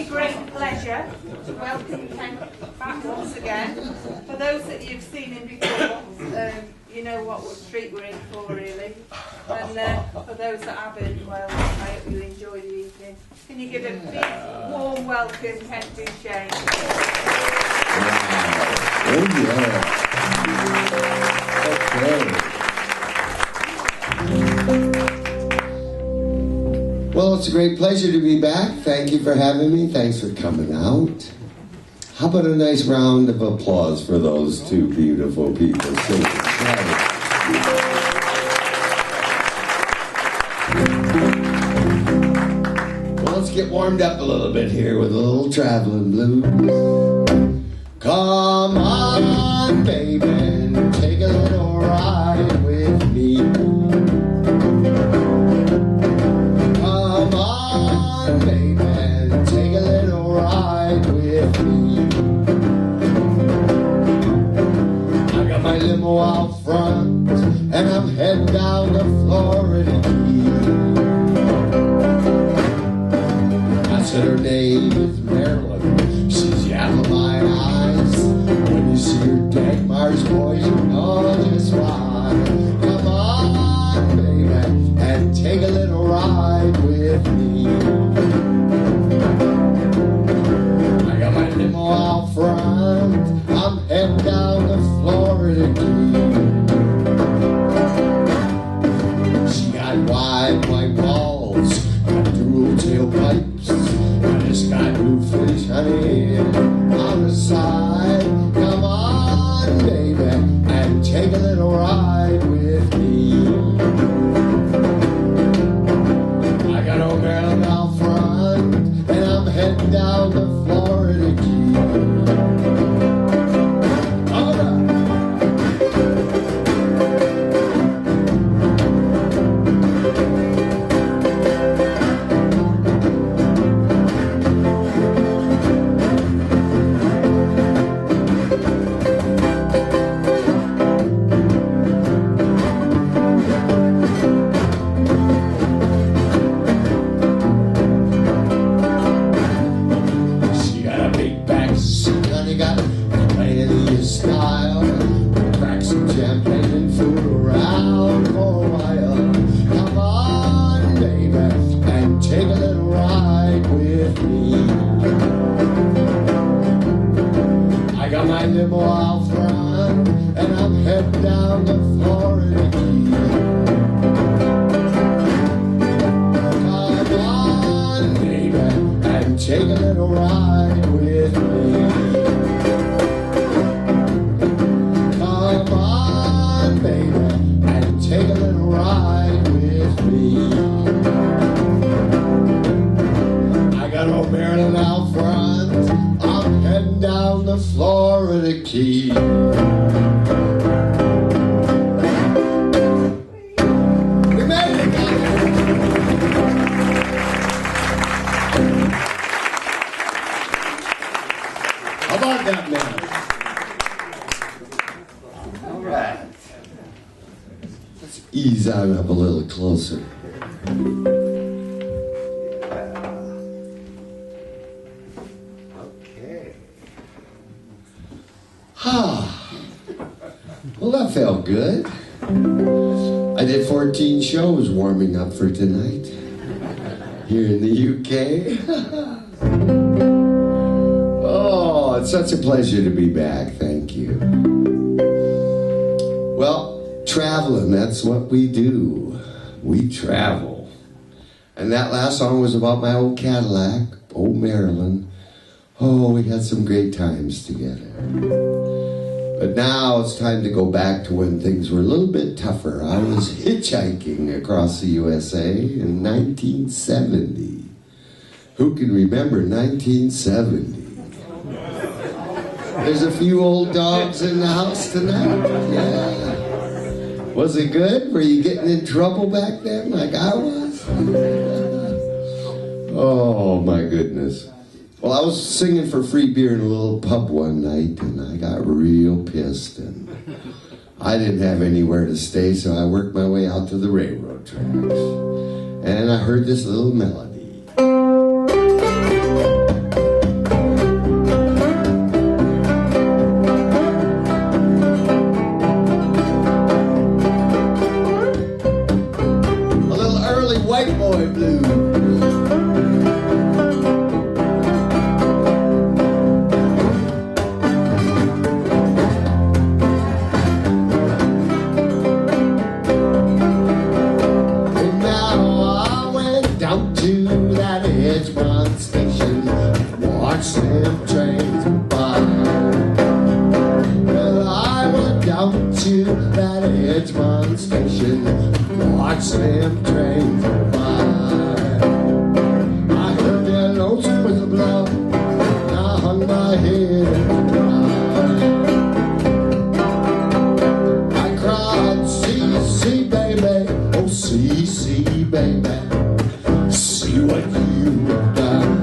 really great pleasure to welcome Ken back once again. For those that you've seen him before, you know what treat we're in for, really. And for those that haven't, well, I hope you enjoy the evening. Can you give a big, warm welcome, Ken Duchaine? Oh, yeah. Okay. Well, it's a great pleasure to be back. Thank you for having me. Thanks for coming out. How about a nice round of applause for those two beautiful people singing? Well, let's get warmed up a little bit here with a little traveling blues. Come on, baby, take a little ride with me. Come on, baby, take a little ride with me. I got my limo out front, and I'm heading down to Florida Keys. I said her name is Marilyn, she's yellow my eyes. When you see her Dagmar's boys, you know just why. Come on, baby, and take a little ride with me. I got my limo out front, I'm heading down to Florida Keys. She got wide white walls, got dual tailpipes, got a sky blue fish honey on the side. Come on, baby, and take a little ride with me. I got old Maryland out front, and I'm heading down to Florida Keys. All right. Ease on up a little closer. Okay. Well, that felt good. I did 14 shows warming up for tonight here in the UK. Oh, it's such a pleasure to be back. Thank you. Well, traveling, that's what we do. We travel. And that last song was about my old Cadillac, old Maryland. Oh, we had some great times together. But now it's time to go back to when things were a little bit tougher. I was hitchhiking across the USA in 1970. Who can remember 1970? There's a few old dogs in the house tonight. Yeah. Was it good? Were you getting in trouble back then like I was? Oh my goodness. Well, I was singing for free beer in a little pub one night, and I got real pissed, and I didn't have anywhere to stay, so I worked my way out to the railroad tracks, and I heard this little melody. white boy blues. Them trains go by. Well, I went down to that Edgemont station, watch them trains go by. I heard their lonesome whistle blow, and I hung my head and cried. I cried, see, baby, oh, see, baby, see what you've done.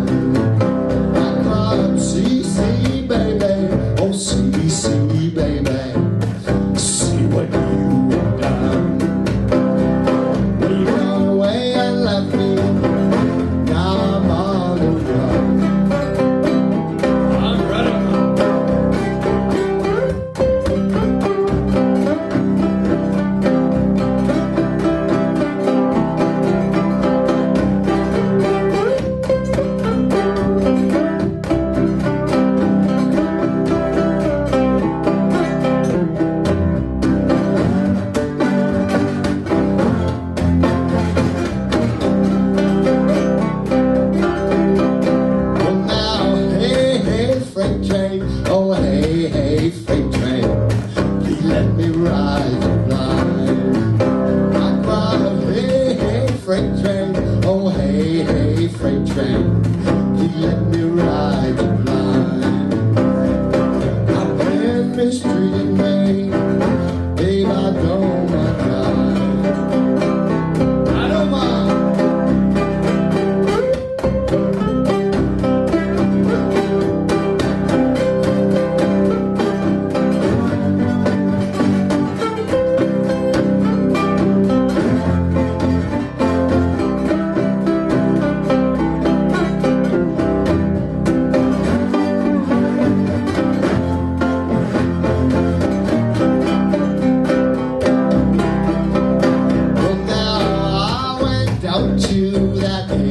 See, baby, oh, see, baby, see what you've done. You ran away and left me, now I'm on the run. I'm running. Oh, hey, freight train, please let me ride the line. I cried, hey, freight train, oh, hey, freight train, please let me ride the line. I've been mistreated, babe, I don't mind. I don't mind.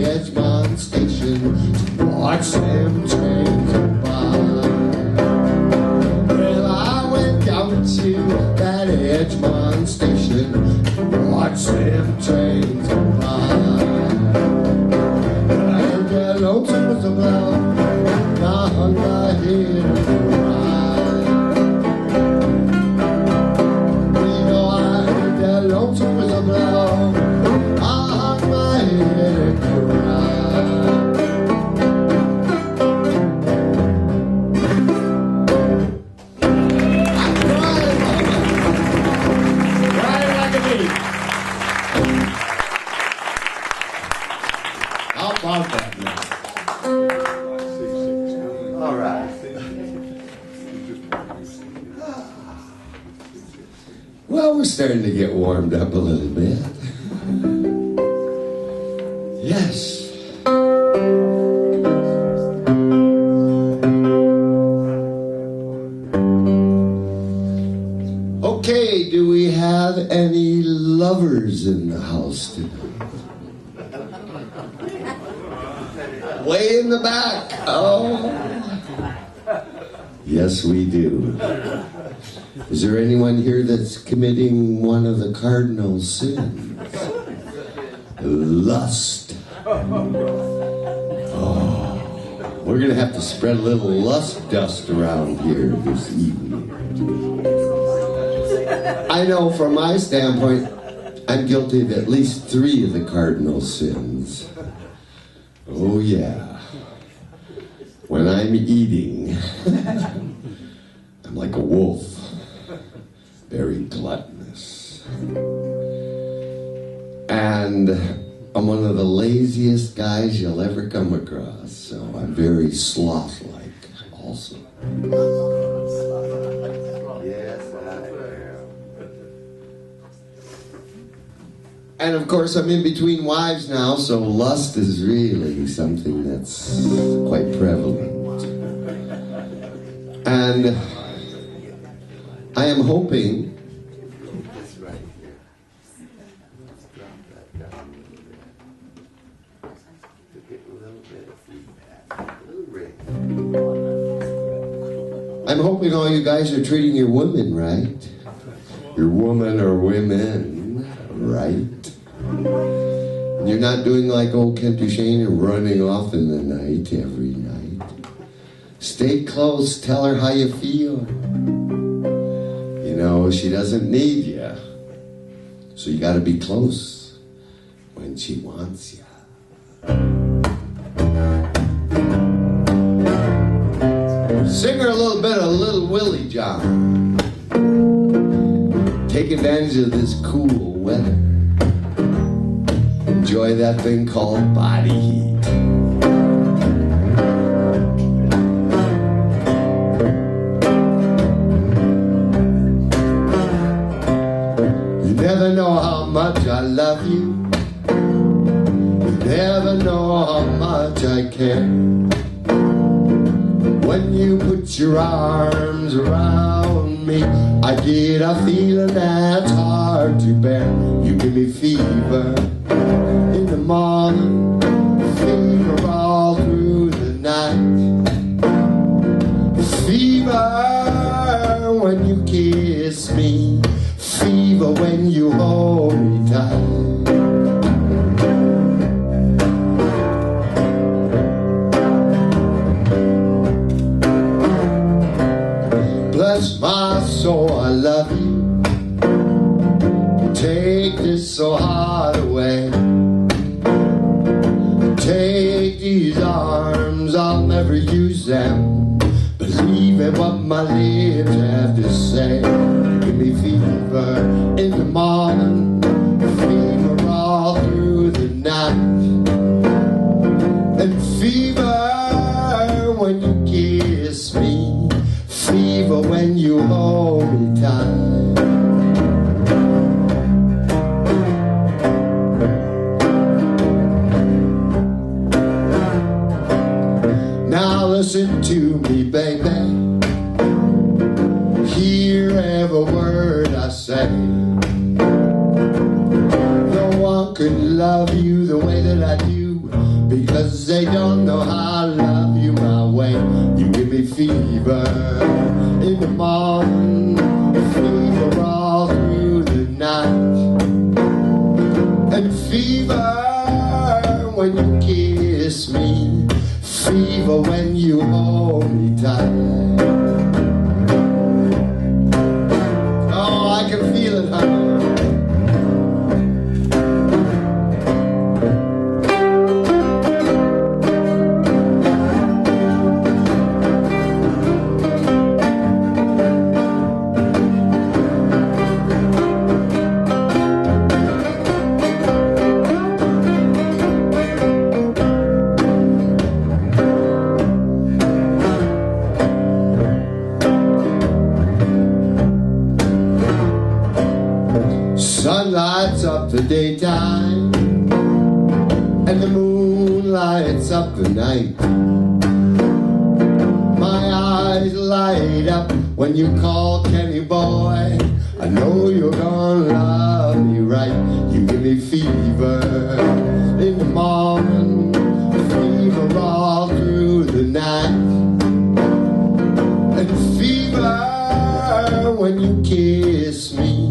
Edgemont station, watch them trains go by. Well, I went down to that Edgemont station, watch them trains go by. I heard that lonesome whistle blow, and I hung my head and cried. You know, I heard that lonesome whistle blow, I hung my head and cried. How about that now? All right. Well, we're starting to get warmed up a little bit. Yes. Okay, do we have any lovers in the house tonight? Way in the back. Oh. Yes, we do. Is there anyone here that's committing one of the cardinal sins? Lust. Oh. We're going to have to spread a little lust dust around here this evening. I know from my standpoint, I'm guilty of at least 3 of the cardinal sins. Oh yeah. When I'm eating, I'm like a wolf, very gluttonous. And I'm one of the laziest guys you'll ever come across, so I'm very sloth-like also. Yes, I am. And of course, I'm in between wives now, so lust is really something that's quite prevalent. And I am hoping bit of feedback. A little ring. I'm hoping all you guys are treating your women right. Your woman or women right. You're not doing like old Kent Duchaine and running off in the night every night. Stay close, tell her how you feel. You know, she doesn't need you. So you gotta be close when she wants you. Sing her a little bit of Little Willie John. Take advantage of this cool weather. Enjoy that thing called body heat. You never know how much I love you. You never know how much I care. When you put your arms around me, I get a feeling that's hard to bear. You give me fever in the morning, fever all through the night. Fever when you kiss me, fever when you hold me tight. Bless my soul, I love you. Take this so hard away. Take these arms, I'll never use them. Believe in what my lips have to say. Give me fever in the morning, fever all through the night, and fever when you kiss me, fever when you hold me tight. Now listen to me, baby. Hear every word I say. No one could love you the way that I do, because they don't know how to love you my way. You give me fever in the morning, fever all through the night, and fever when you kiss me, fever when you hold me tight. Oh, I can feel it, honey. Sun lights up the daytime, and the moon lights up the night. My eyes light up when you call Kenny boy. I know you're gonna love me right. You give me fever in the morning, fever all through the night, and fever when you kiss me,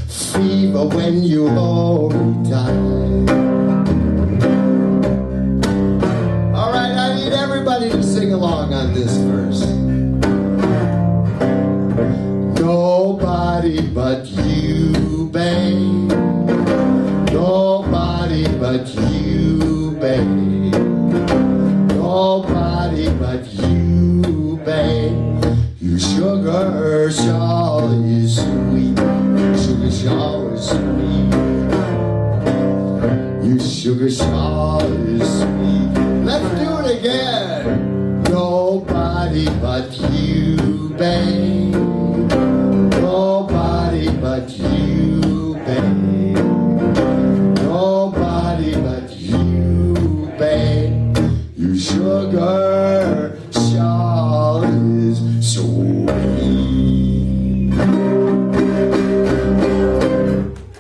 fever when you hold me tight. All right, I need everybody to sing along on this verse. Nobody but you, babe. Nobody but you, babe. Nobody but you, babe. You sugar shawl is sweet. Sugar shawl is sweet. You sugar shawl is sweet. Let's do it again. Nobody but you, babe. Nobody but you, babe. Nobody but you, babe. You sugar shawl is sweet.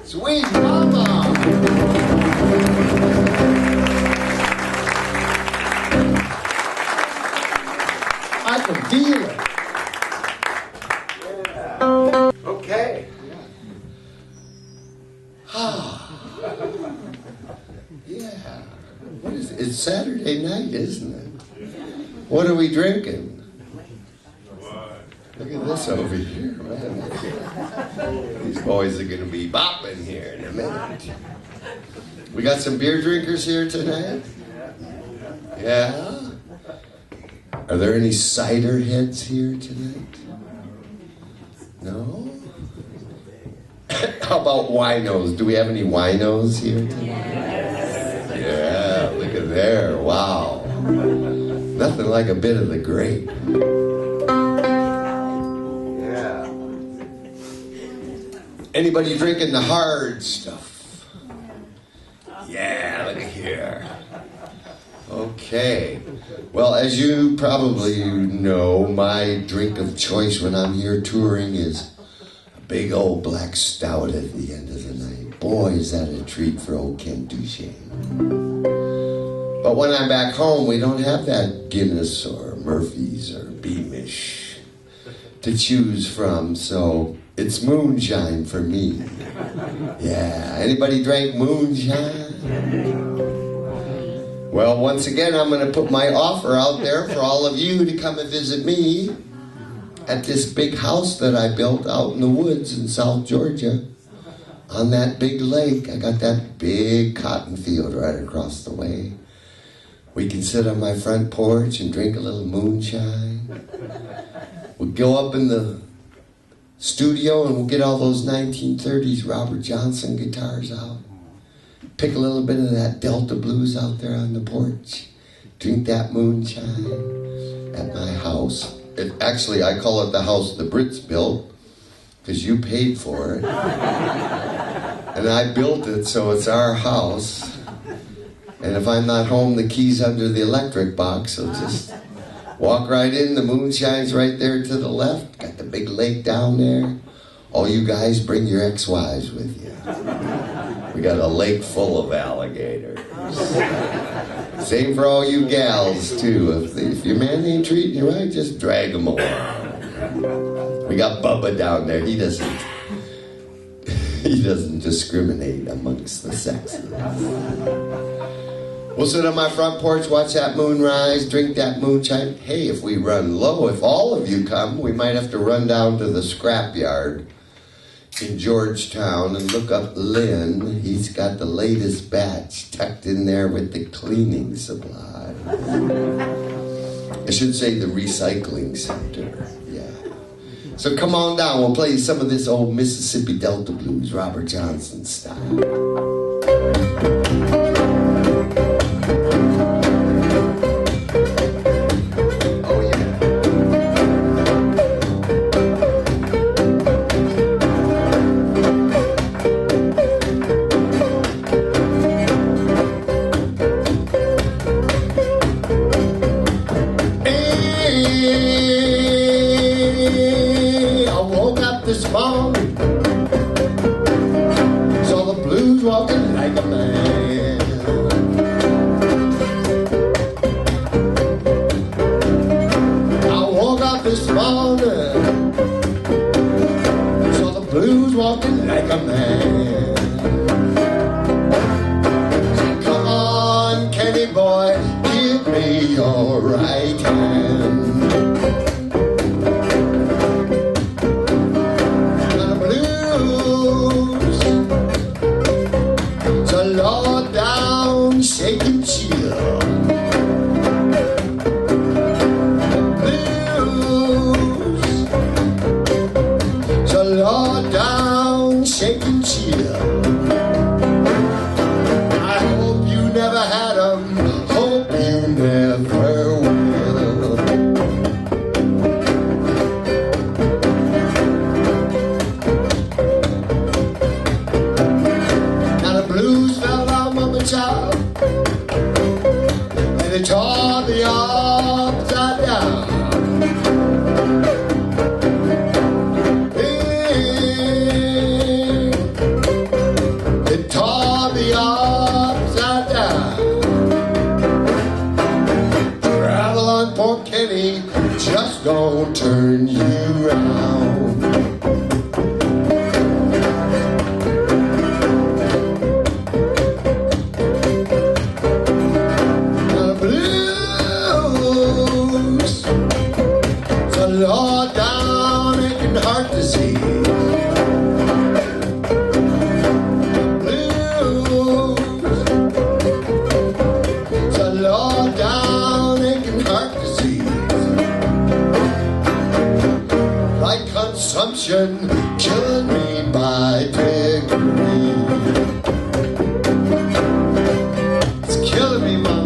Sweet mama. Yeah. What is it? It's Saturday night, isn't it? What are we drinking? Look at this over here, man. These boys are going to be bopping here in a minute. We got some beer drinkers here tonight? Yeah? Are there any cider heads here tonight? No? How about winos? Do we have any winos here tonight? Yeah, look at there. Wow. Nothing like a bit of the grape. Yeah. Anybody drinking the hard stuff? Yeah, look at here. Okay. Well, as you probably know, my drink of choice when I'm here touring is a big old black stout at the end of the night. Boy, is that a treat for old Ken Duchaine. But when I'm back home, we don't have that Guinness or Murphy's or Beamish to choose from, so it's moonshine for me. Yeah, anybody drank moonshine? Well, once again, I'm going to put my offer out there for all of you to come and visit me at this big house that I built out in the woods in South Georgia on that big lake. I got that big cotton field right across the way. We can sit on my front porch and drink a little moonshine. We'll go up in the studio and we'll get all those 1930s Robert Johnson guitars out. Pick a little bit of that Delta blues out there on the porch. Drink that moonshine at my house. Actually, I call it the house the Brits built because you paid for it. And I built it, so it's our house. And if I'm not home, the key's under the electric box, so just walk right in. The moonshine's right there to the left. Got the big lake down there. All you guys, bring your ex-wives with you. We got a lake full of alligators. Same for all you gals, too. If your man ain't treating you right, just drag him along. We got Bubba down there. He doesn't discriminate amongst the sexes. We'll sit on my front porch, watch that moon rise, drink that moonshine. Hey, if we run low, if all of you come, we might have to run down to the scrapyard in Georgetown and look up Lynn. He's got the latest batch tucked in there with the cleaning supply. I should say the recycling center. Yeah. So come on down. We'll play some of this old Mississippi Delta blues, Robert Johnson style. been killing me by degree. It's killing me, Mom.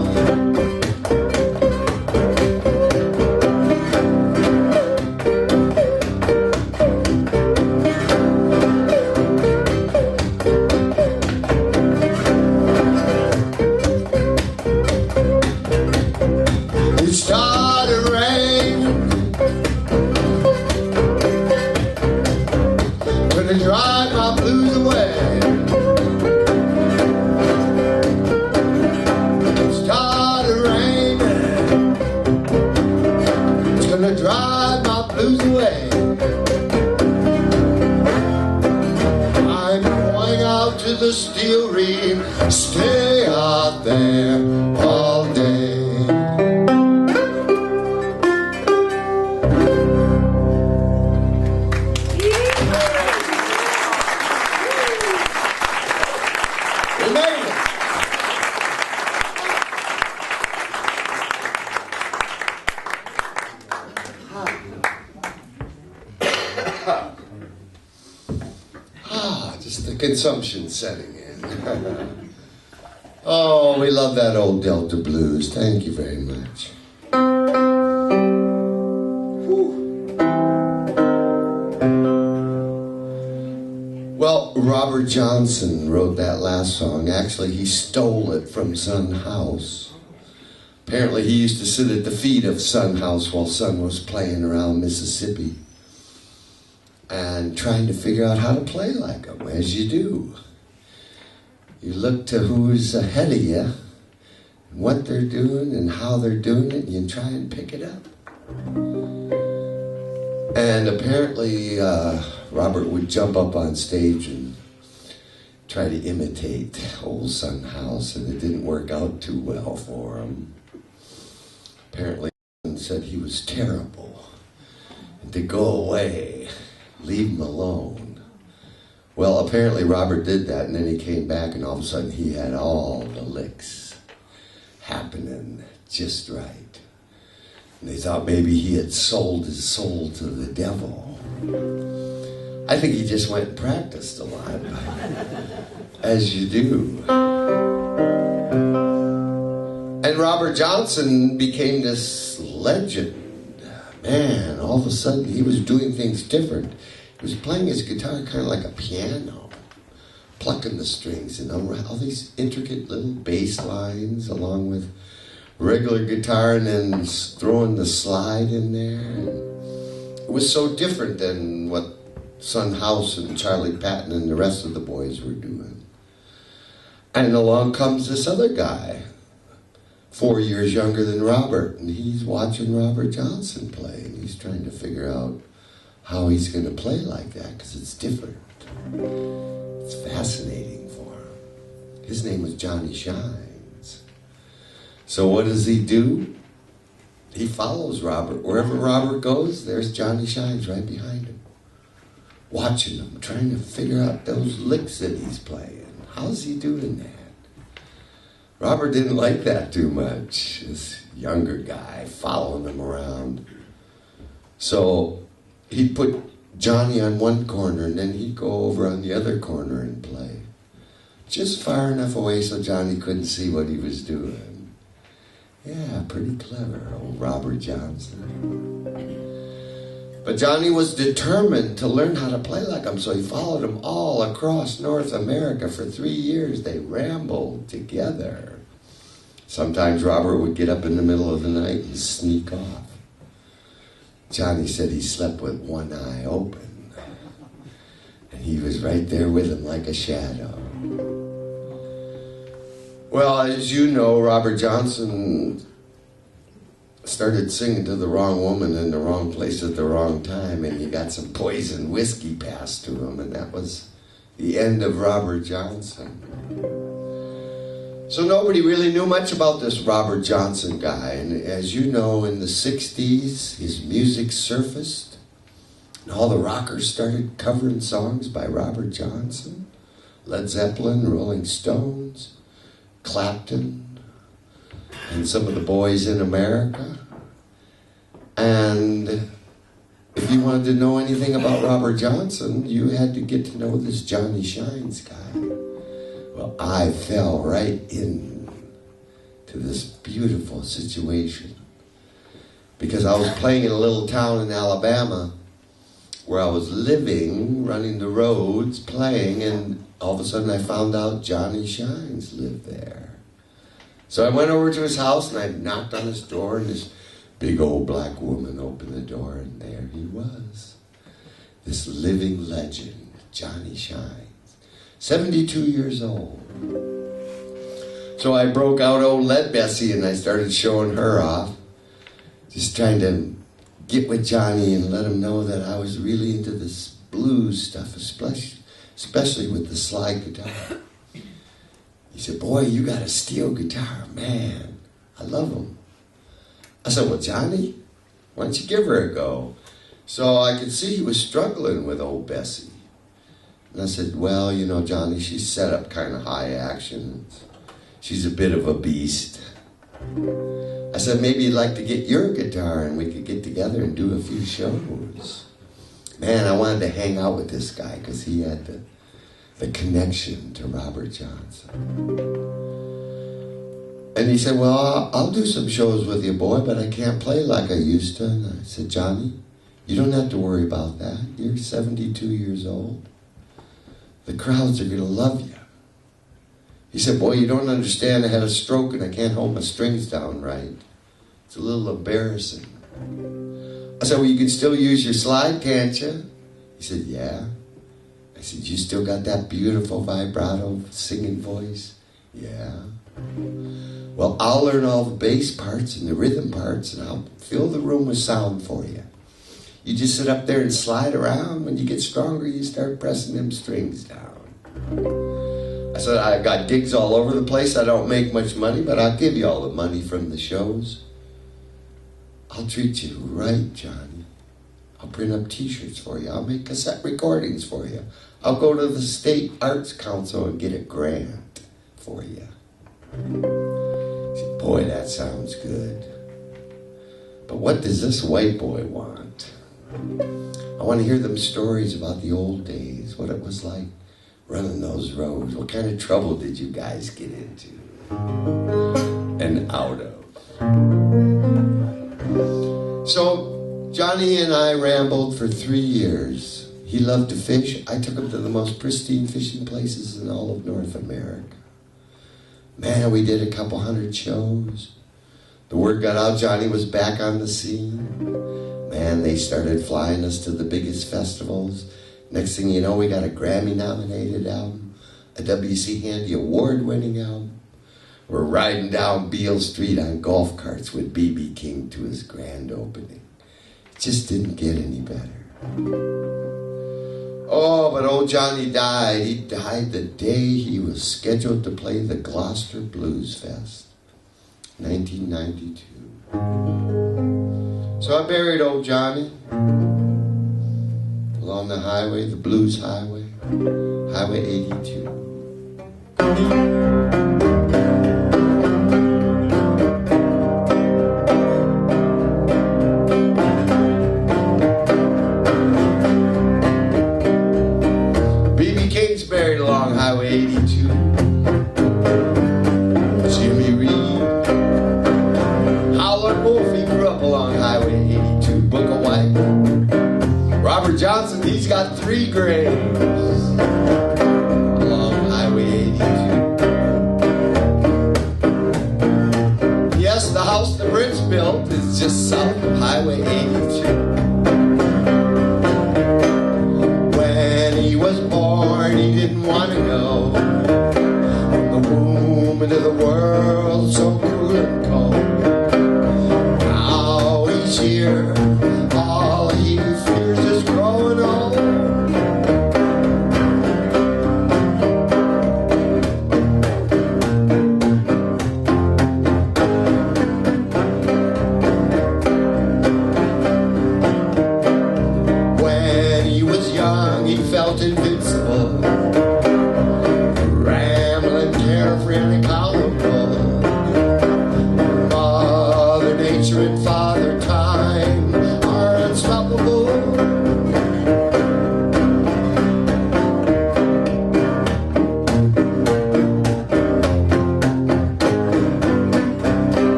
It started raining, gonna drive my blues away. It started raining, it's gonna drive my blues away. I'm going out to the steelry, stay out there all day. Just the consumption setting in. Oh, we love that old Delta blues. Thank you very much. Whew. Well, Robert Johnson wrote that last song. Actually, he stole it from Son House. Apparently, he used to sit at the feet of Son House while Son was playing around Mississippi and trying to figure out how to play like them, as you do. You look to who's ahead of you, and what they're doing and how they're doing it, and you try and pick it up. And apparently, Robert would jump up on stage and try to imitate old Son House, and it didn't work out too well for him. Apparently, he said he was terrible, and to go away. Leave him alone. Well, apparently Robert did that, and then he came back, and all of a sudden he had all the licks happening just right. And they thought maybe he had sold his soul to the devil. I think he just went and practiced a lot, as you do. And Robert Johnson became this legend. Man, all of a sudden he was doing things different. He was playing his guitar kind of like a piano, plucking the strings and all these intricate little bass lines along with regular guitar and then throwing the slide in there. And it was so different than what Son House and Charlie Patton and the rest of the boys were doing. And along comes this other guy, 4 years younger than Robert, and he's watching Robert Johnson play, and he's trying to figure out how he's going to play like that, because it's different. It's fascinating for him. His name was Johnny Shines. So what does he do? He follows Robert. Wherever Robert goes, there's Johnny Shines right behind him, watching him, trying to figure out those licks that he's playing. How's he doing that? Robert didn't like that too much, this younger guy following him around. So he'd put Johnny on one corner, and then he'd go over on the other corner and play. Just far enough away so Johnny couldn't see what he was doing. Yeah, pretty clever, old Robert Johnson. But Johnny was determined to learn how to play like him, so he followed him all across North America for 3 years. They rambled together. Sometimes Robert would get up in the middle of the night and sneak off. Johnny said he slept with one eye open, and he was right there with him like a shadow. Well, as you know, Robert Johnson started singing to the wrong woman in the wrong place at the wrong time, and he got some poison whiskey passed to him, and that was the end of Robert Johnson. So nobody really knew much about this Robert Johnson guy, and as you know, in the 60s, his music surfaced, and all the rockers started covering songs by Robert Johnson, Led Zeppelin, Rolling Stones, Clapton, and some of the boys in America. And if you wanted to know anything about Robert Johnson, you had to get to know this Johnny Shines guy. Well, I fell right into this beautiful situation because I was playing in a little town in Alabama where I was living, running the roads, playing, and all of a sudden I found out Johnny Shines lived there. So I went over to his house and I knocked on his door, and this big old black woman opened the door, and there he was. This living legend, Johnny Shines, 72 years old. So I broke out old Lead Bessie and I started showing her off, just trying to get with Johnny and let him know that I was really into this blues stuff, especially with the slide guitar. He said, boy, you got a steel guitar, man. I love them. I said, well, Johnny, why don't you give her a go? So I could see he was struggling with old Bessie. And I said, well, you know, Johnny, she's set up kind of high action. She's a bit of a beast. I said, maybe you'd like to get your guitar and we could get together and do a few shows. Man, I wanted to hang out with this guy because he had the connection to Robert Johnson. And he said, well, I'll do some shows with you, boy, but I can't play like I used to. And I said, Johnny, you don't have to worry about that. You're 72 years old. The crowds are going to love you. He said, boy, you don't understand. I had a stroke and I can't hold my strings down right. It's a little embarrassing. I said, well, you can still use your slide, can't you? He said, yeah. I said, you still got that beautiful vibrato singing voice? Yeah. Well, I'll learn all the bass parts and the rhythm parts, and I'll fill the room with sound for you. You just sit up there and slide around. When you get stronger, you start pressing them strings down. I said, I got gigs all over the place. I don't make much money, but I'll give you all the money from the shows. I'll treat you right, Johnny. I'll print up t-shirts for you. I'll make cassette recordings for you. I'll go to the State Arts Council and get a grant for you. I said, boy, that sounds good. But what does this white boy want? I want to hear them stories about the old days, what it was like running those roads. What kind of trouble did you guys get into and out of? So Johnny and I rambled for 3 years. He loved to fish. I took him to the most pristine fishing places in all of North America. Man, we did a couple hundred shows. The word got out Johnny was back on the scene. Man, they started flying us to the biggest festivals. Next thing you know, we got a Grammy-nominated album, a W.C. Handy Award-winning album. We're riding down Beale Street on golf carts with B.B. King to his grand opening. It just didn't get any better. Oh, but old Johnny died. He died the day he was scheduled to play the Gloucester Blues Fest, 1992. So I buried old Johnny along the highway, the Blues Highway, Highway 82. B.B. King's buried along Highway 82. Jimmy Reed, Howlin' Wolf, he grew up along Highway 82. Book of White. Robert Johnson, he's got 3 graves along Highway 82. Yes, the house the Brits built is just south of Highway 82. When he was born, he didn't want to go from the womb into the world so cruel and cold. Now he's here, all he fears is growing old.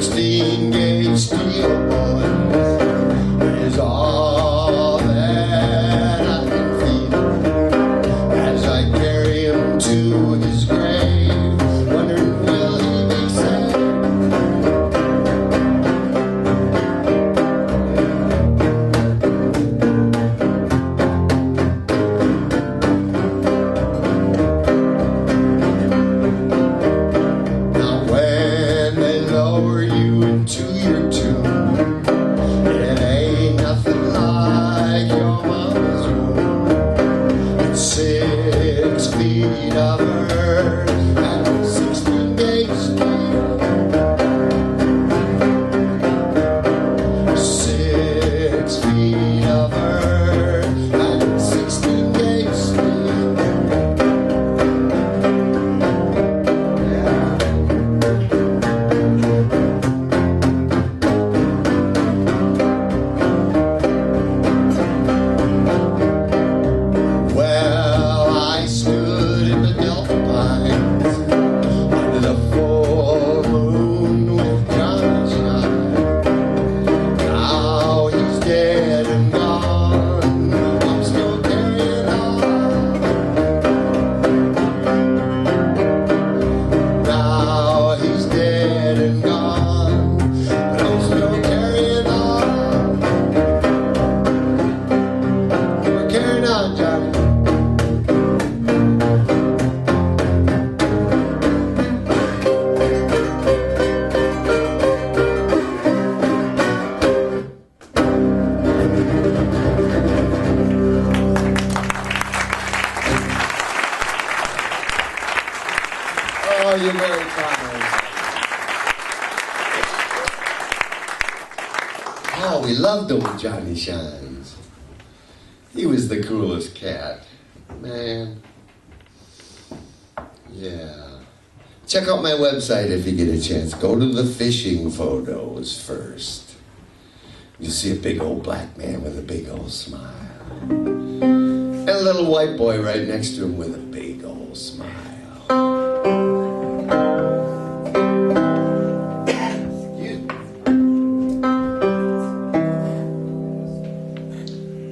16-gauge steel boys is all that I can feel as I carry him to his grave, wondering will he be saved? Now when they lower you into your tomb, it ain't nothing like your mama's womb. It's 6 feet of earth and 16-gauge steel. 6 feet of earth and 16-gauge steel. Yeah. Well, I stood in the Delta Pines under the full moon with Johnny Shine. Now he's dead and gone. I'm still carrying on. Now he's dead and gone, but I'm still carrying on. We're carrying on, Johnny. Oh, you're very kind. Oh, we loved old Johnny Shines. He was the coolest cat. Man. Yeah. Check out my website if you get a chance. Go to the fishing photos first. You'll see a big old black man with a big old smile. And a little white boy right next to him with a big old smile.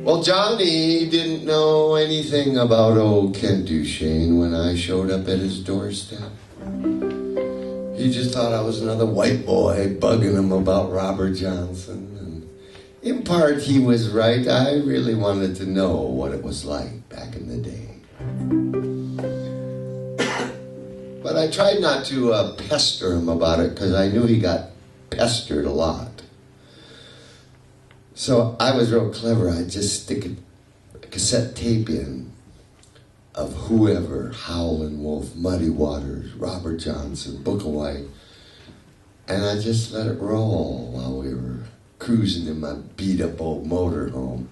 Well, Johnny didn't know anything about old Kent Duchaine when I showed up at his doorstep. He just thought I was another white boy bugging him about Robert Johnson. And in part, he was right. I really wanted to know what it was like back in the day. But I tried not to pester him about it because I knew he got pestered a lot. So I was real clever. I'd just stick a cassette tape in of whoever, Howlin' Wolf, Muddy Waters, Robert Johnson, Book of White, and I just let it roll while we were cruising in my beat-up old motorhome.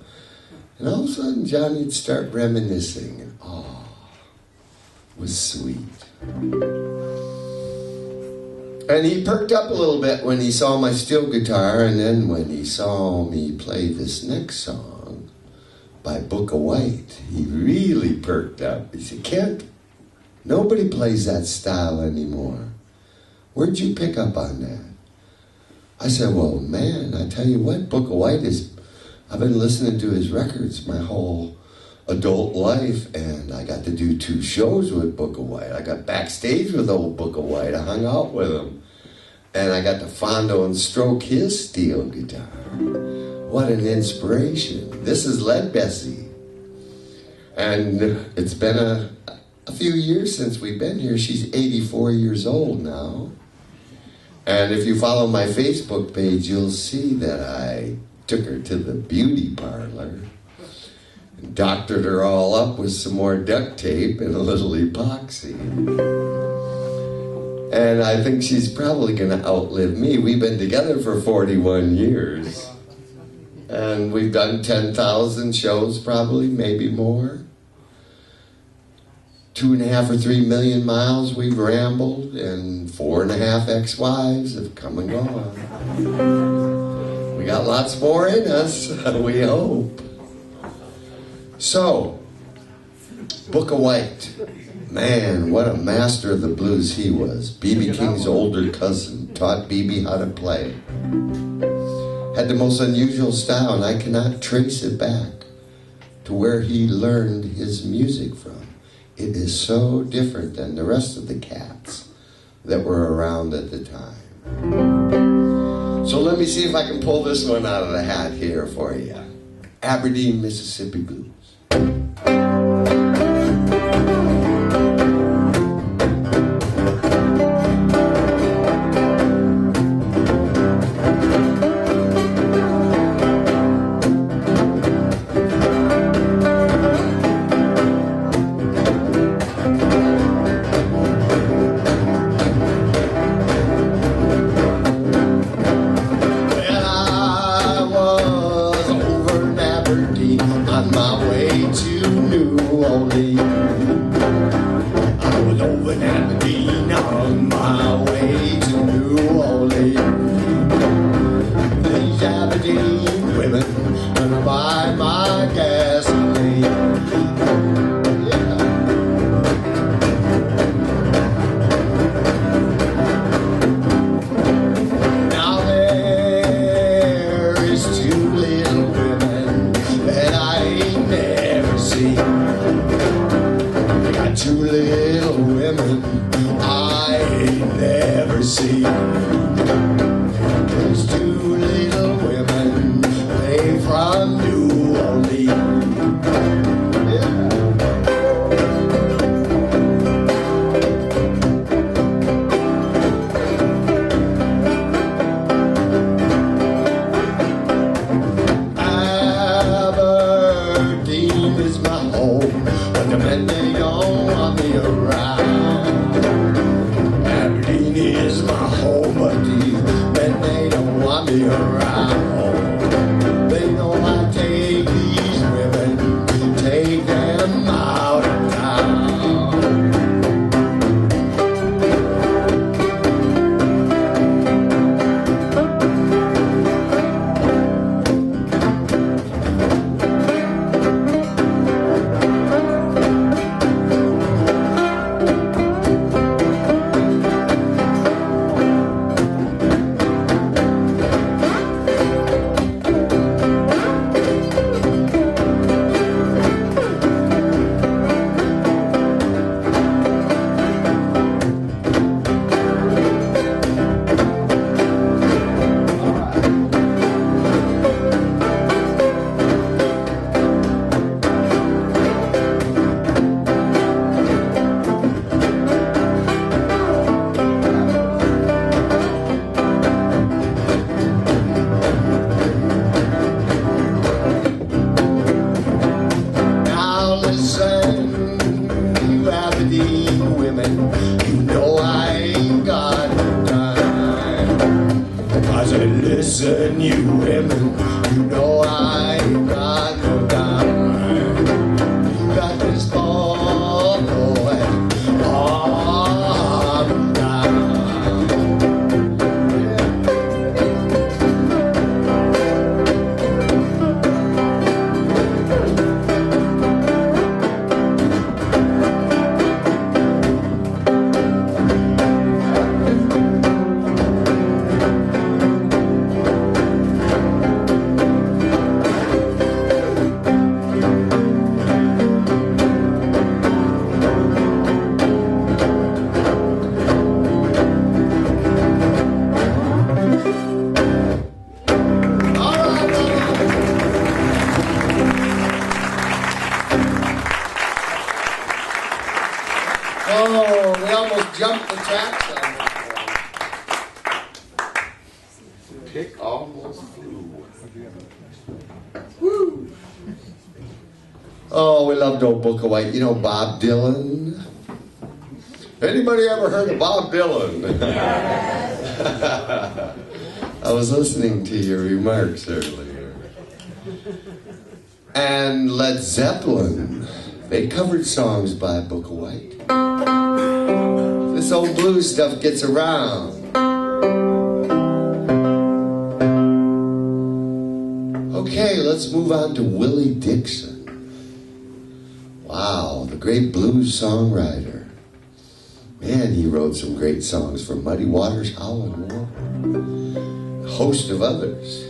And all of a sudden, Johnny'd start reminiscing, and it was sweet. And he perked up a little bit when he saw my steel guitar, and then when he saw me play this next song by Book of White, he really perked up. He said, Kent, nobody plays that style anymore. Where'd you pick up on that? I said, well, man, I tell you what, Book of White is, I've been listening to his records my whole adult life, and I got to do 2 shows with Book of White. I got backstage with old Book of White. I hung out with him. And I got to fondle and stroke his steel guitar. What an inspiration. This is Lead Bessie. And it's been a few years since we've been here. She's 84 years old now. And if you follow my Facebook page, you'll see that I took her to the beauty parlor and doctored her all up with some more duct tape and a little epoxy. And I think she's probably going to outlive me. We've been together for 41 years. And we've done 10,000 shows, probably, maybe more. 2.5 or 3 million miles we've rambled, and 4.5 ex-wives have come and gone. We got lots more in us, we hope. So, Book of White. Man, what a master of the blues he was. B.B. King's older cousin taught B.B. how to play. Had the most unusual style, and I cannot trace it back to where he learned his music from. It is so different than the rest of the cats that were around at the time. So let me see if I can pull this one out of the hat here for you. Aberdeen, Mississippi Blues. Oh, we loved old Book of White. You know Bob Dylan? Anybody ever heard of Bob Dylan? I was listening to your remarks earlier. And Led Zeppelin, they covered songs by Book of White. This old blues stuff gets around. Okay, let's move on to Willie Dixon. Wow, the great blues songwriter. Man, he wrote some great songs for Muddy Waters, Howlin' Wolf, a host of others.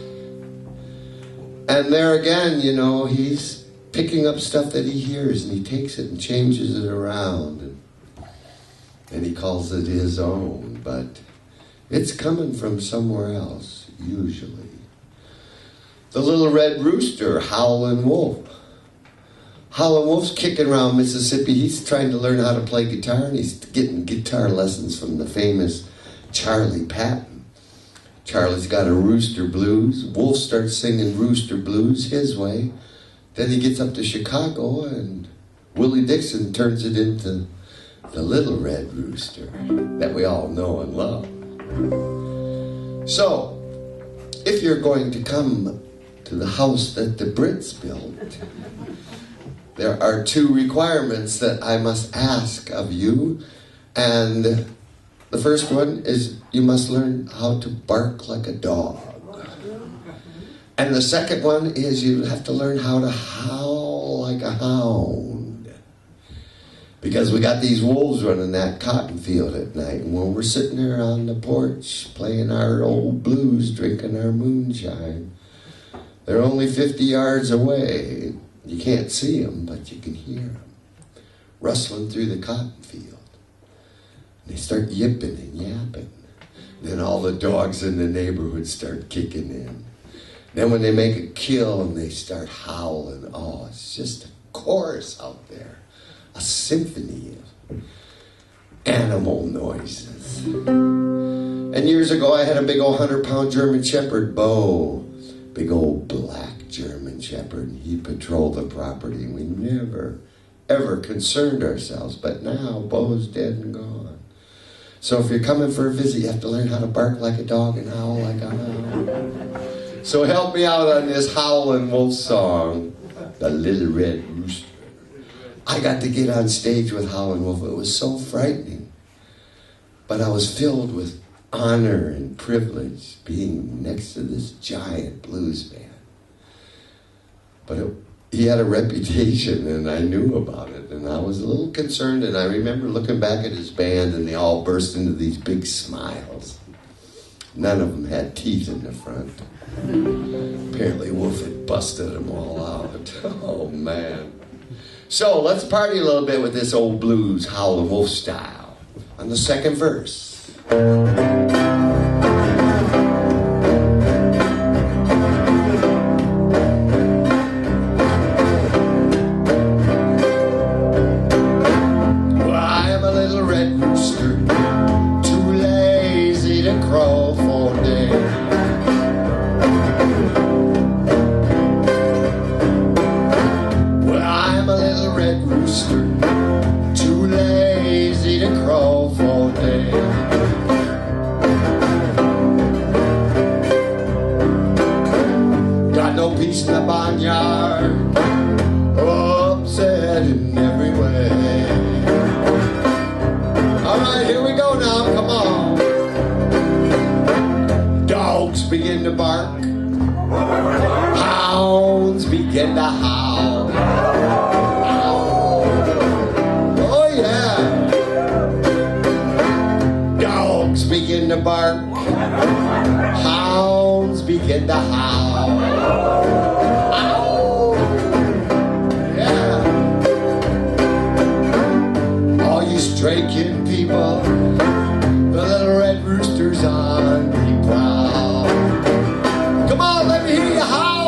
And there again, you know, he's picking up stuff that he hears and he takes it and changes it around and he calls it his own, but it's coming from somewhere else, usually. The Little Red Rooster, Howlin' Wolf. Howlin' Wolf's kicking around Mississippi. He's trying to learn how to play guitar, and he's getting guitar lessons from the famous Charlie Patton. Charlie's got a rooster blues. Wolf starts singing rooster blues his way. Then he gets up to Chicago, and Willie Dixon turns it into the Little Red Rooster that we all know and love. So, if you're going to come to the house that the Brits built, there are 2 requirements that I must ask of you. And the first one is you must learn how to bark like a dog. And the second one is you have to learn how to howl like a hound. Because we got these wolves running that cotton field at night. And when we're sitting there on the porch playing our old blues, drinking our moonshine, they're only 50 yards away. You can't see them, but you can hear them rustling through the cotton field. And they start yipping and yapping. Then all the dogs in the neighborhood start kicking in. Then when they make a kill and they start howling, oh, it's just a chorus out there. A symphony of animal noises. And years ago I had a big old 100-pound German Shepherd, Bo. Big old black German Shepherd, and he patrolled the property. We never, ever concerned ourselves, but now Bo's dead and gone. So if you're coming for a visit, you have to learn how to bark like a dog and howl like a hound. So help me out on this Howlin' Wolf song, The Little Red Rooster. I got to get on stage with Howlin' Wolf. It was so frightening, but I was filled with honor and privilege being next to this giant blues man. But he had a reputation, and I knew about it, and I was a little concerned, and I remember looking back at his band, and they all burst into these big smiles. None of them had teeth in the front. Apparently Wolf had busted them all out. Oh, man. So let's party a little bit with this old blues, Howlin' Wolf style, on the second verse. Begin to bark, hounds begin to howl. Oh yeah, dogs begin to bark, hounds begin to howl. Yeah, all you stray kid people, the little red rooster's on the prowl. Come on, let me hear you howl.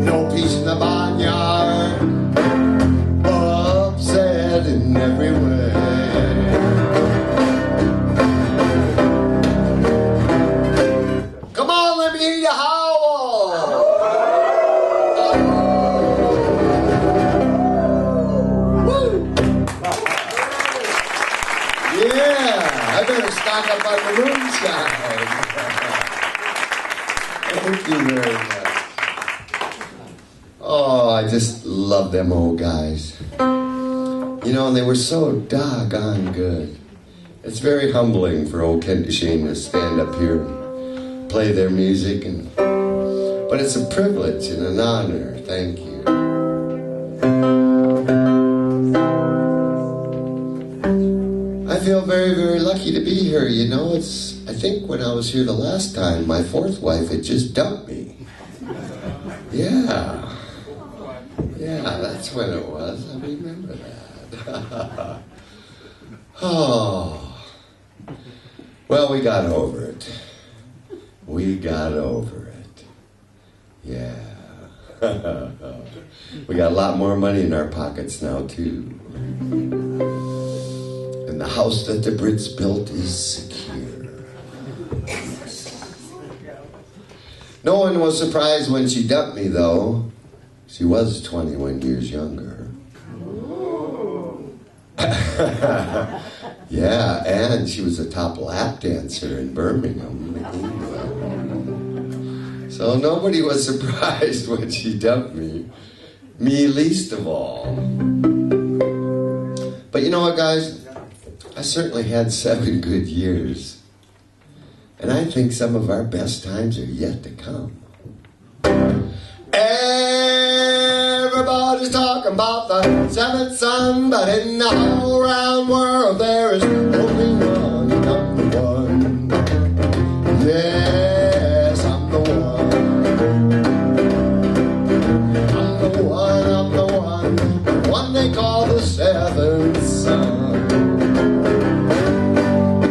No peace in the barnyard, upset in every way. Come on, let me hear you howl. Woo! Yeah, I better stock up on the moonshine. Thank you very much. Oh, I just love them old guys. You know, and they were so doggone good. It's very humbling for old Ken Duchaine to stand up here and play their music, but it's a privilege and an honor. Thank you. I feel very, very lucky to be here. You know, I think when I was here the last time, my fourth wife had just dumped me. Yeah. Yeah, that's when it was. I remember that. Oh. Well, we got over it. We got over it. Yeah. We got a lot more money in our pockets now, too. And the house that the Brits built is secure. No one was surprised when she dumped me, though. She was 21 years younger. Yeah, and she was a top lap dancer in Birmingham, England. So nobody was surprised when she dumped me. Me least of all. But you know what, guys? I certainly had 7 good years. And I think some of our best times are yet to come. Everybody's talking about the 7th son, but in the whole round world there is only one, number one. Yes, I'm the one. I'm the one, I'm the one. The one they call the 7th son.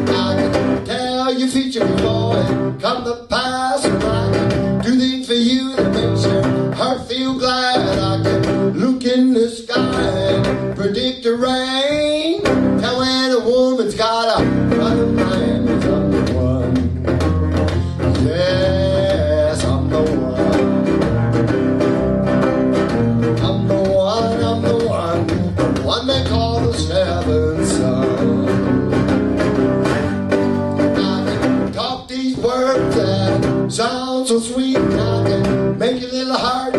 I can tell your future before it come to pass, and I can do things for you that makes your heart feel glad. I can look in the sky and predict the rain. Tell when a woman's got a run of man. I'm the one. Yes, I'm the one. I'm the one, I'm the one. The one they call the 7th son. I can talk these words that sound so sweet. I can make your little heart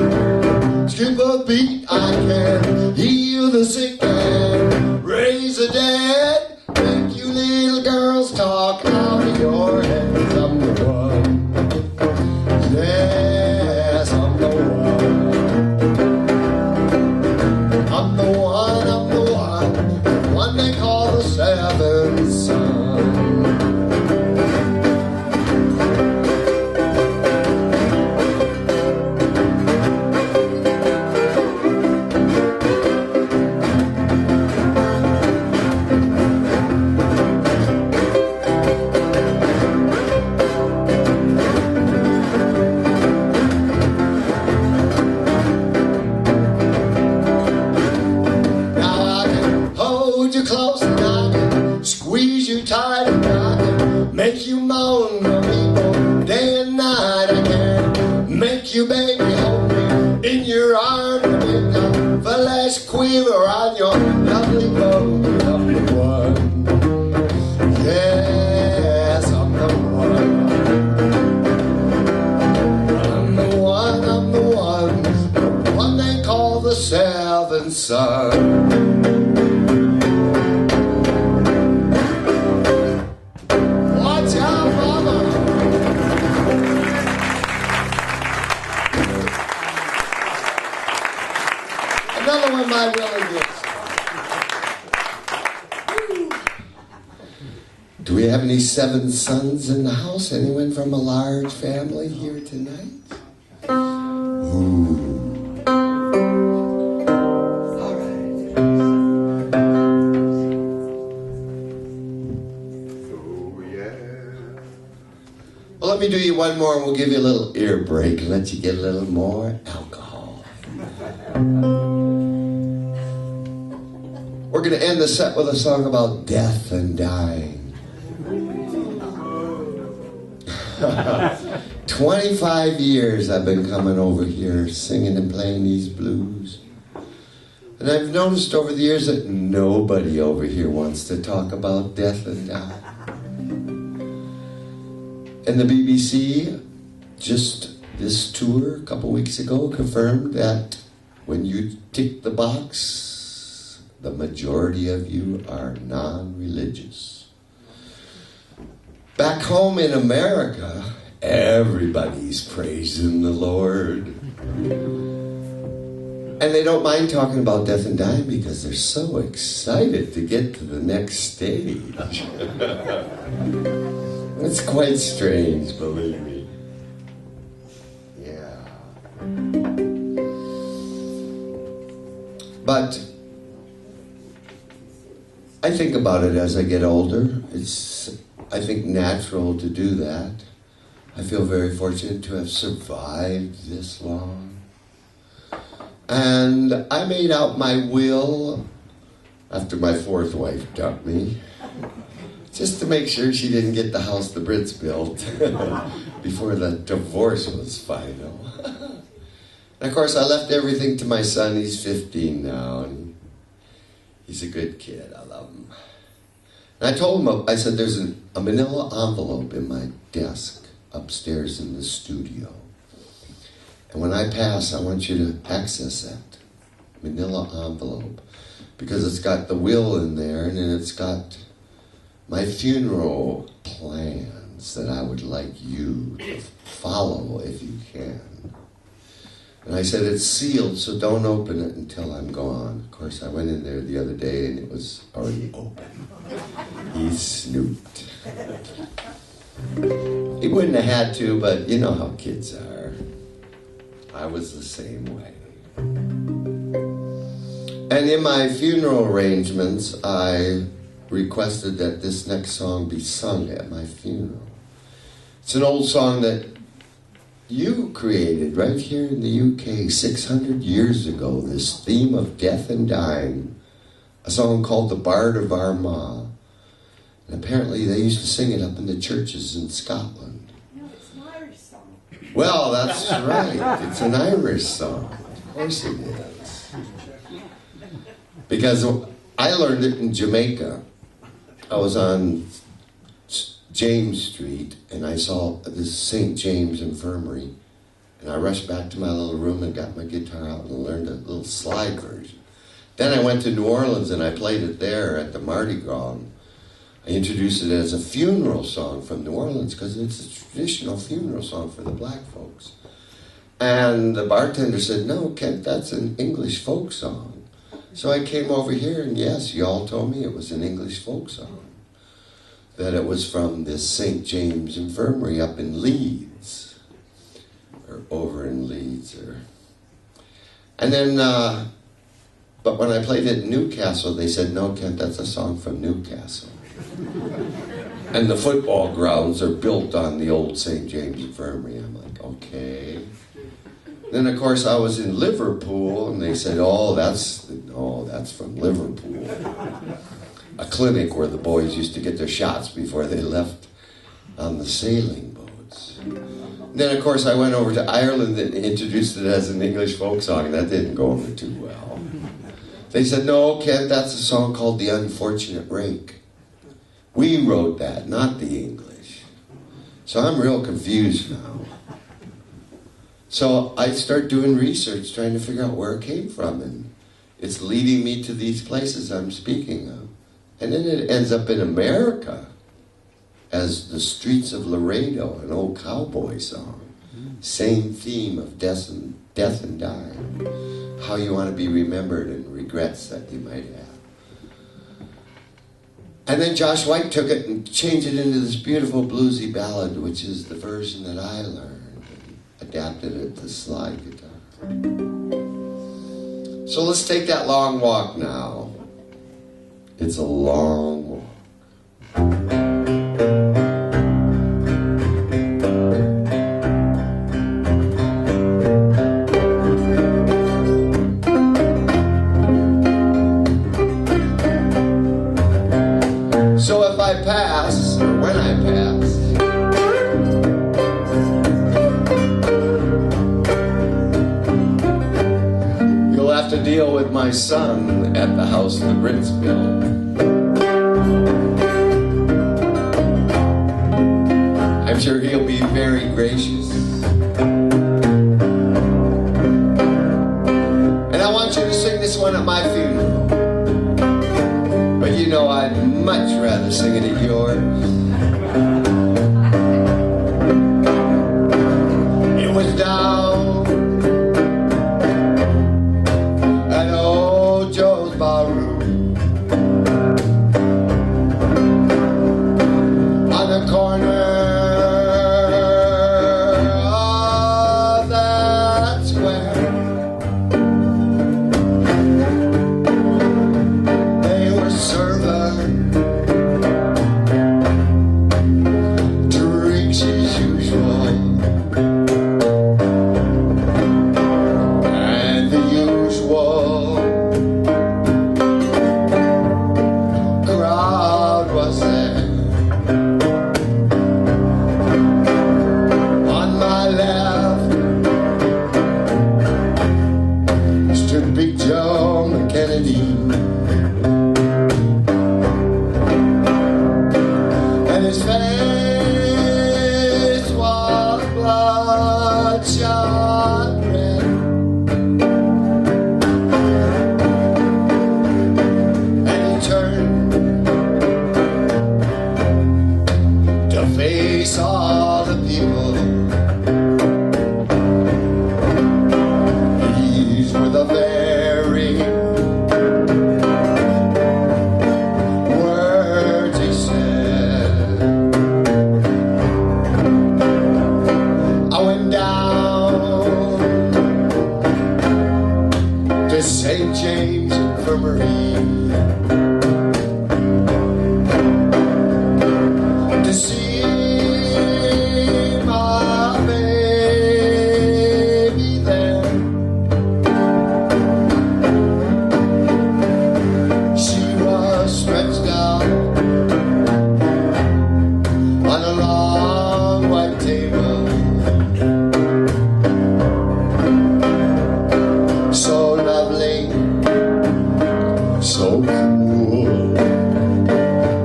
skip a beat. I can heal the sick and raise the dead. Make you little girls talk out of your heads. I'm the one. Yes, I'm the one. I'm the one, I'm the one. The one they call the 7th son. Close and I can squeeze you tight, and I can make you moan for people day and night. I can make you baby hold me in your arms, make a flesh quiver on your lovely bone. I'm the one. Yes, I'm the one. I'm the one, I'm the one. The one they call the 7th son. Another one my really good. Do we have any 7 sons in the house? Anyone from a large family here tonight? Ooh. All right. Well, let me do you one more and we'll give you a little ear break and let you get a little more alcohol. We're going to end the set with a song about death and dying. 25 years I've been coming over here singing and playing these blues. And I've noticed over the years that nobody over here wants to talk about death and dying. And the BBC, just this tour a couple weeks ago, confirmed that when you tick the box, the majority of you are non-religious. Back home in America, everybody's praising the Lord. And they don't mind talking about death and dying because they're so excited to get to the next stage. It's quite strange, believe me. Yeah. But I think about it as I get older. It's, I think, natural to do that. I feel very fortunate to have survived this long. And I made out my will after my fourth wife dumped me, just to make sure she didn't get the house the Brits built before the divorce was final. And of course, I left everything to my son. He's 15 now, and he's a good kid. I love him. And I told him, I said, there's a manila envelope in my desk upstairs in the studio. And when I pass, I want you to access that manila envelope, because it's got the will in there, and then it's got my funeral plans that I would like you to follow if you can. And I said, it's sealed, so don't open it until I'm gone. Of course, I went in there the other day, and it was already open. He snooped. He wouldn't have had to, but you know how kids are. I was the same way. And in my funeral arrangements, I requested that this next song be sung at my funeral. It's an old song that you created right here in the UK 600 years ago, this theme of death and dying, a song called The Bard of Armagh. And apparently they used to sing it up in the churches in Scotland. Well, that's right. It's an Irish song. Of course it is. Because I learned it in Jamaica. I was on James Street, and I saw this St. James Infirmary. And I rushed back to my little room and got my guitar out and learned a little slide version. Then I went to New Orleans, and I played it there at the Mardi Gras. I introduced it as a funeral song from New Orleans because it's a traditional funeral song for the black folks. And the bartender said, no, Kent, that's an English folk song. So I came over here, and yes, y'all told me it was an English folk song. That it was from this St. James Infirmary up in Leeds. Or over in Leeds. And then, but when I played it in Newcastle, they said, no, Kent, that's a song from Newcastle. And the football grounds are built on the old St. James Infirmary. I'm like, okay. Then, of course, I was in Liverpool, and they said, oh, that's from Liverpool. A clinic where the boys used to get their shots before they left on the sailing boats. Then, of course, I went over to Ireland and introduced it as an English folk song, and that didn't go over too well. They said, no, Kent, that's a song called The Unfortunate Rake. We wrote that, not the English. So I'm real confused now. So I start doing research, trying to figure out where it came from, and it's leading me to these places I'm speaking of. And then it ends up in America as The Streets of Laredo, an old cowboy song. Same theme of death and dying. How you want to be remembered and regrets that you might have. And then Josh White took it and changed it into this beautiful bluesy ballad, which is the version that I learned, and adapted it to slide guitar. So let's take that long walk now. It's a long walk. then I passed. You'll have to deal with my son at the house the Brits built. I'm sure he'll be very gracious. And I want you to sing this one at my funeral. But you know I'd much rather sing it at yours. It was down at old Joe's barroom on the corner of that square. They were serving drinks as usual, and the usual crowd was there. On my left stood Big Joe McKennedy, and his face was bloodshot red. And he turned to face all the people. These were the very words he said. I went down to St. James Infirmary to see my baby there. She was stretched out on a long white table, so lovely, so cool,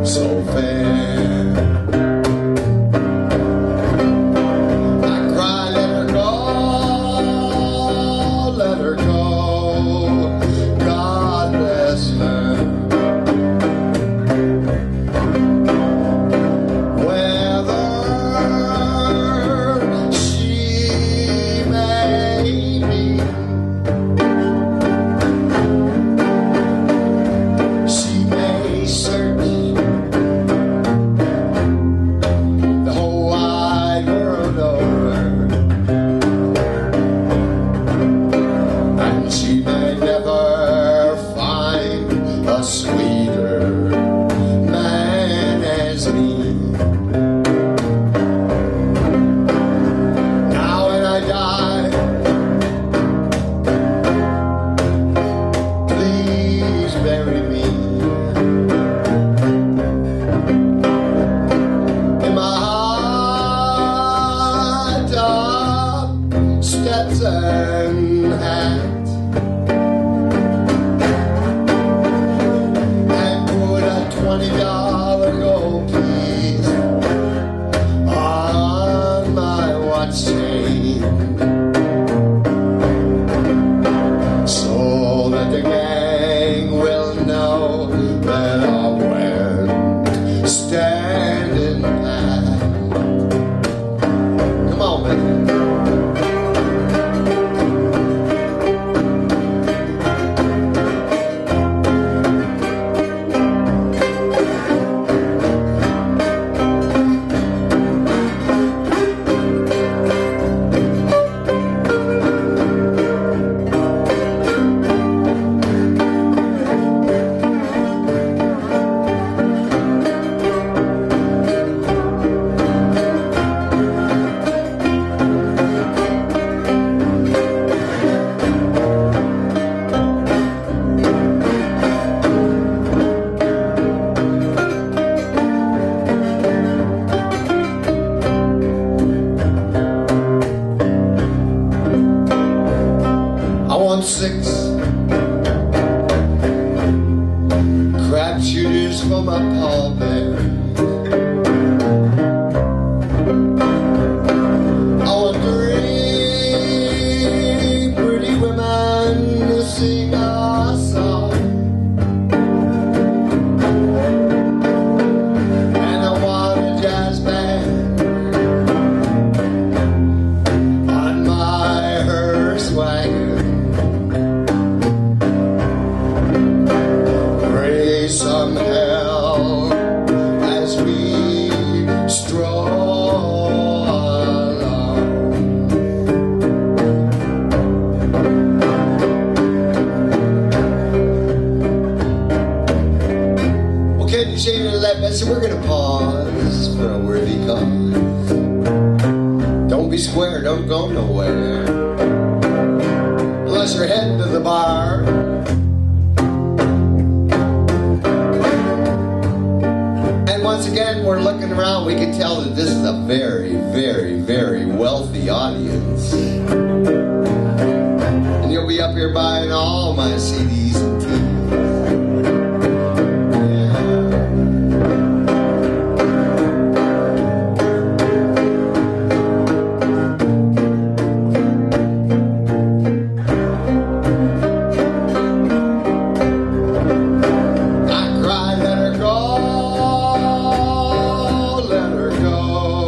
so fair. I cried, let her go, let her go. God bless her. Whether she may be, she may search the whole wide world over, and she may never find a sweeter man as me. Now when I die, please bury me in my high top Stetson hat, and put a $20 gold piece stroll along. Okay, Duchaine and let Bessie, we're gonna pause for a worthy cause. Don't be square, don't go nowhere unless you're heading to the bar. And once again, we're looking around, we can tell that this is a very, very, very wealthy audience. And you'll be up here buying all my CDs and TVs. I cried, let her go, let her go.